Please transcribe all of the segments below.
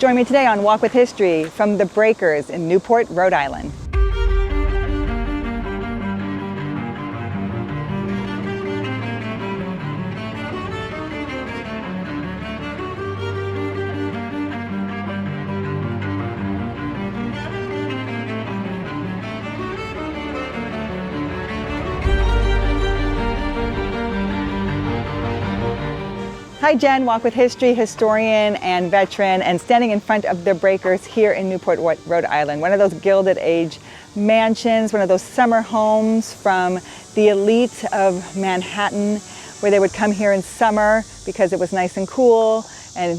Join me today on Walk with History from the Breakers in Newport, Rhode Island. Hi, Jen, Walk with History historian and veteran, and standing in front of the Breakers here in Newport, Rhode Island. One of those Gilded Age mansions, one of those summer homes from the elite of Manhattan, where they would come here in summer because it was nice and cool and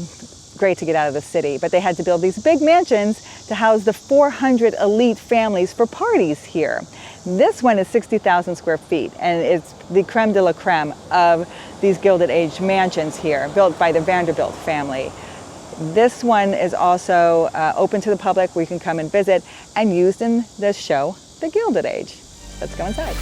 great to get out of the city. But they had to build these big mansions to house the 400 elite families for parties here. This one is 60,000 square feet, and it's the creme de la creme of these Gilded Age mansions here, built by the Vanderbilt family. This one is also open to the public, where you can come and visit, and used in this show, The Gilded Age. Let's go inside.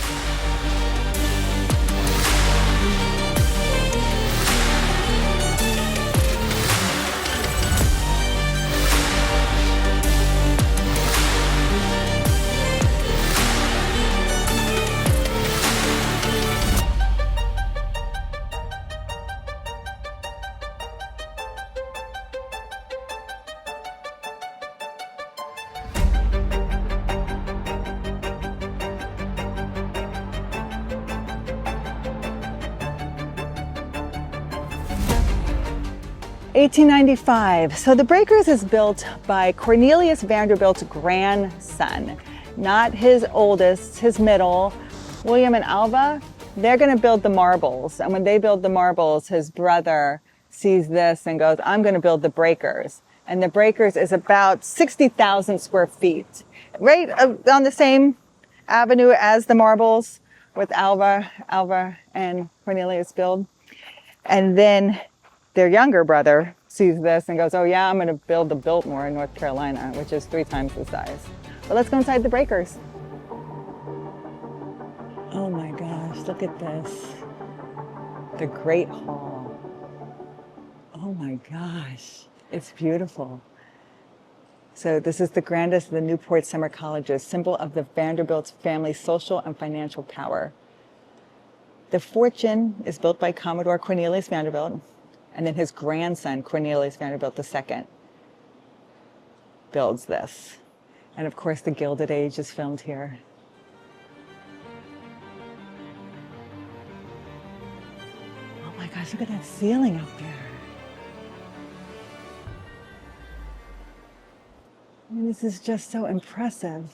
1895. So the Breakers is built by Cornelius Vanderbilt's grandson, not his oldest, his middle. William and Alva, they're going to build the marbles. And when they build the marbles, his brother sees this and goes, I'm going to build the Breakers. And the Breakers is about 60,000 square feet, right on the same avenue as the marbles with Alva and Cornelius build. And then their younger brother sees this and goes, oh yeah, I'm going to build the Biltmore in North Carolina, which is 3 times the size. But let's go inside the Breakers. Oh my gosh, look at this. The Great Hall. Oh my gosh, it's beautiful. So this is the grandest of the Newport Summer Colleges, symbol of the Vanderbilt family's social and financial power. The Fortune is built by Commodore Cornelius Vanderbilt, and then his grandson, Cornelius Vanderbilt II, builds this. And of course, the Gilded Age is filmed here. Oh my gosh, look at that ceiling up there. I mean, this is just so impressive.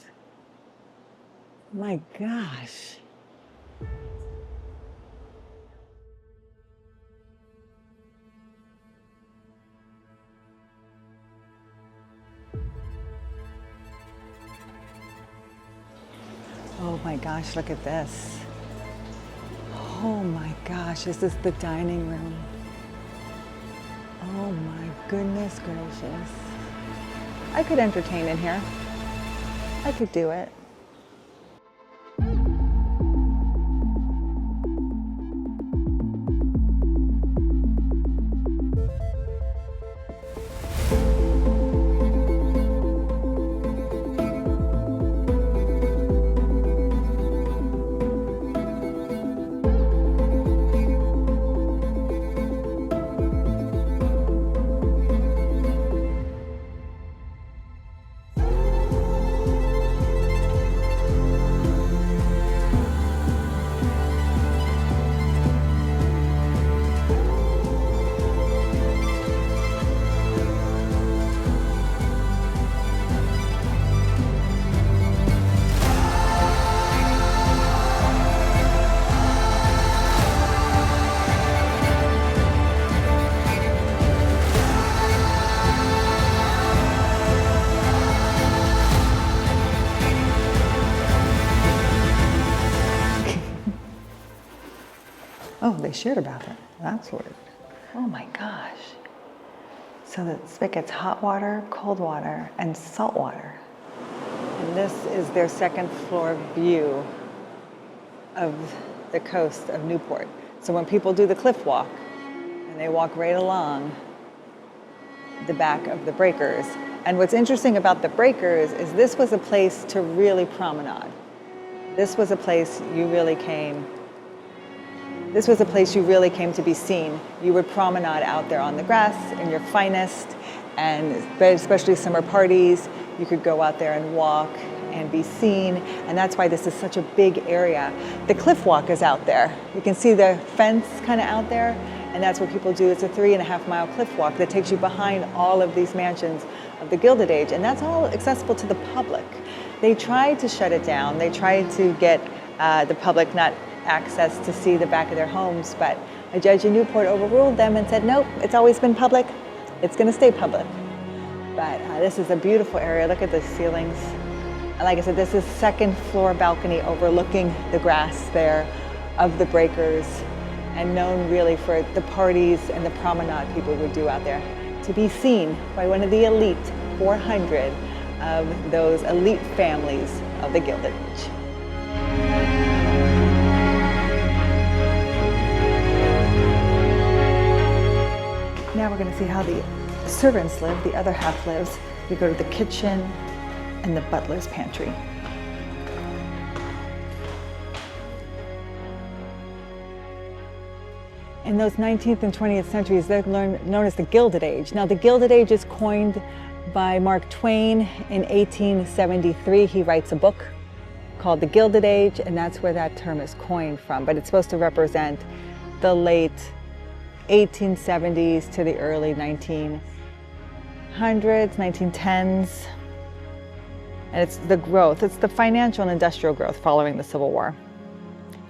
My gosh. Oh my gosh, look at this. Oh my gosh, this is the dining room. Oh my goodness gracious. I could entertain in here. I could do it. Oh, they shared about it. That's weird. Oh my gosh. So the spigot gets hot water, cold water, and salt water. And this is their second floor view of the coast of Newport. So when people do the cliff walk, and they walk right along, the back of the breakers. And what's interesting about the breakers is this was a place to really promenade. This was a place you really came. This was a place you really came to be seen. You would promenade out there on the grass in your finest, and especially summer parties, you could go out there and walk and be seen, and that's why this is such a big area. The cliff walk is out there. You can see the fence kind of out there, and that's what people do. It's a 3.5-mile cliff walk that takes you behind all of these mansions of the Gilded Age, and that's all accessible to the public. They tried to shut it down. They tried to get the public not access to see the back of their homes, but a judge in Newport overruled them and said, nope, it's always been public. It's going to stay public. But this is a beautiful area. Look at the ceilings. Like I said, this is second floor balcony overlooking the grass there of the breakers, and known really for the parties and the promenade people would do out there, to be seen by one of the elite 400 of those elite families of the Gilded Age. Now we're going to see how the servants live. The other half lives. We go to the kitchen and the butler's pantry. In those 19th and 20th centuries, they're known as the Gilded Age. Now, the Gilded Age is coined by Mark Twain in 1873. He writes a book called The Gilded Age, and that's where that term is coined from. But it's supposed to represent the late 1870s to the early 1900s, 1910s. And it's the growth, it's the financial and industrial growth following the Civil War.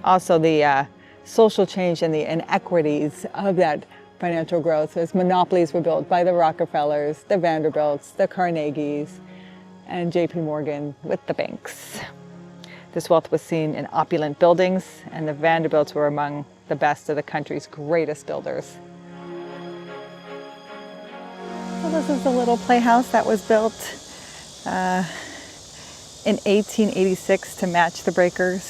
Also the social change and the inequities of that financial growth, as monopolies were built by the Rockefellers, the Vanderbilts, the Carnegies, and J.P. Morgan with the banks. This wealth was seen in opulent buildings, and the Vanderbilts were among the best of the country's greatest builders. So this is the little playhouse that was built in 1886 to match the breakers.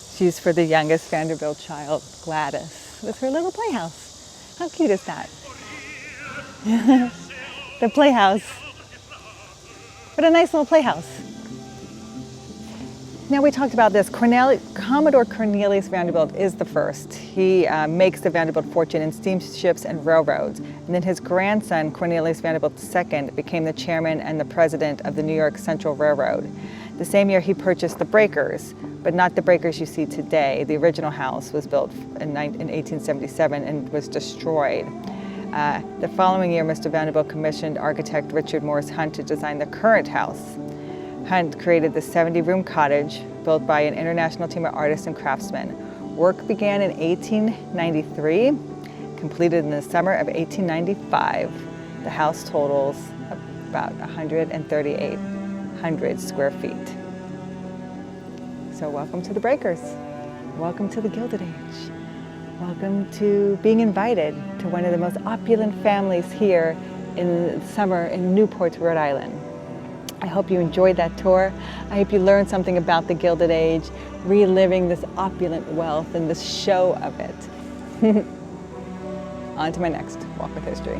It's used for the youngest Vanderbilt child, Gladys, with her little playhouse. How cute is that? The playhouse. What a nice little playhouse. Now we talked about this. Commodore Cornelius Vanderbilt is the first. He makes the Vanderbilt fortune in steamships and railroads. And then his grandson, Cornelius Vanderbilt II, became the chairman and the president of the New York Central Railroad. The same year he purchased the breakers, but not the breakers you see today. The original house was built in 1877 and was destroyed. The following year, Mr. Vanderbilt commissioned architect Richard Morris Hunt to design the current house. Hunt created the 70-room cottage built by an international team of artists and craftsmen. Work began in 1893, completed in the summer of 1895. The house totals about 1,380 square feet. So welcome to the breakers. Welcome to the Gilded Age. Welcome to being invited to one of the most opulent families here in the summer in Newport, Rhode Island. I hope you enjoyed that tour. I hope you learned something about the Gilded Age, reliving this opulent wealth and this show of it. On to my next Walk with History.